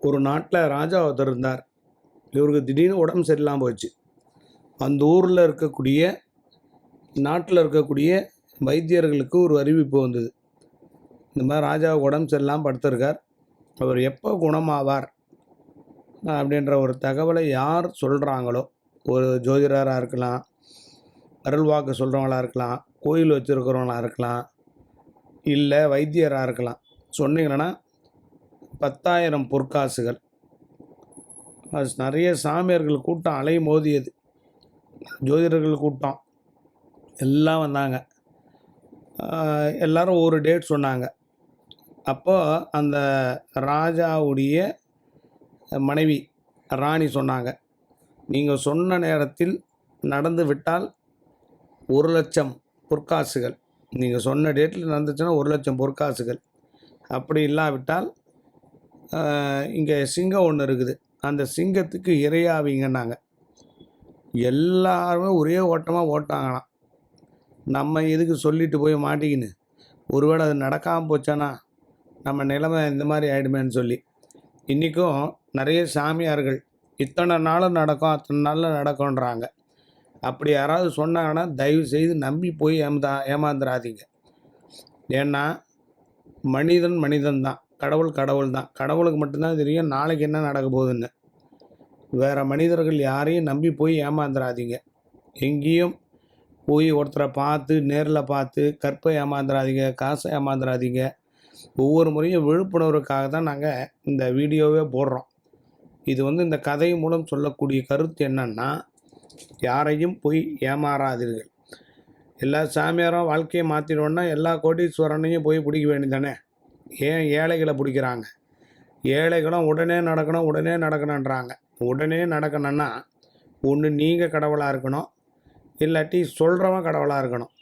ஒரு நாட்டில் ராஜா ஒருத்தர் இருந்தார். இவருக்கு திடீர்னு உடம்பு சரியில்லாமல் போச்சு. அந்த ஊரில் இருக்கக்கூடிய நாட்டில் இருக்கக்கூடிய வைத்தியர்களுக்கு ஒரு அறிவிப்பு வந்தது. இந்த மாதிரி ராஜாவுக்கு உடம்பு சரியில்லாமல் படுத்திருக்கார். அவர் எப்போ குணமாவார் அப்படின்ற ஒரு தகவலை யார் சொல்கிறாங்களோ, ஒரு ஜோதிடராக இருக்கலாம், அருள்வாக்கு சொல்கிறவங்களாக இருக்கலாம், கோயில் வச்சுருக்கிறவங்களாக இருக்கலாம், இல்லை வைத்தியராக இருக்கலாம், சொன்னீங்கன்னா 10,000 பொற்காசுகள். அது நிறைய சாமியார்கள் கூட்டம் அலை மோதியது. ஜோதிடர்கள் கூட்டம் எல்லாம் வந்தாங்க. எல்லோரும் ஒரு டேட் சொன்னாங்க. அப்போது அந்த ராஜாவுடைய மனைவி ராணி சொன்னாங்க, நீங்கள் சொன்ன நேரத்தில் நடந்து விட்டால் 1,00,000 பொற்காசுகள். நீங்கள் சொன்ன டேட்டில் நடந்துச்சுன்னா 1,00,000 பொற்காசுகள். அப்படி இல்லாவிட்டால் இங்கே சிங்கம் ஒன்று இருக்குது, அந்த சிங்கத்துக்கு இரையாவீங்கன்னாங்க. எல்லாருமே ஒரே ஓட்டமாக ஓட்டாங்களாம். நம்ம எதுக்கு சொல்லிட்டு போய் மாட்டிக்கின்னு, ஒருவேளை அது நடக்காமல் போச்சானா நம்ம நிலைமை இந்த மாதிரி ஆகிடுமேன்னு சொல்லி இன்றைக்கும் நிறைய சாமியார்கள் இத்தனை நாளும் நடக்கும், அத்தனை நாளில் நடக்கும்ன்றாங்க. அப்படி யாராவது சொன்னாங்கன்னா தயவு செய்து நம்பி போய் ஏமாந்துடாதீங்க. ஏன்னா மனிதன் மனிதன் தான், கடவுள் கடவுள் தான். கடவுளுக்கு மட்டும்தான் தெரியும் நாளைக்கு என்ன நடக்க போகுதுன்னு. வேறு மனிதர்கள் யாரையும் நம்பி போய் ஏமாந்துடாதீங்க. எங்கேயும் போய் ஒருத்தரை பார்த்து நேரில் பார்த்து கற்பை ஏமாந்துடாதீங்க, காசை ஏமாந்துடாதீங்க. ஒவ்வொரு முறையும் விழிப்புணர்வுக்காக தான் நாங்கள் இந்த வீடியோவே போடுறோம். இது இந்த கதை மூலம் சொல்லக்கூடிய கருத்து என்னன்னா, யாரையும் போய் ஏமாறாதீர்கள். எல்லா சாமியாரும் வாழ்க்கையை மாற்றிடணுன்னா எல்லா கோடீஸ்வரனையும் போய் பிடிக்க வேண்டியதானே? ஏன் ஏழைகளை பிடிக்கிறாங்க? ஏழைகளும் உடனே நடக்கணும் உடனே நடக்கணுன்றாங்க. உடனே நடக்கணும்னா ஒன்று நீங்கள் கடவுளாக இருக்கணும், இல்லாட்டி சொல்கிறவன் கடவுளாக இருக்கணும்.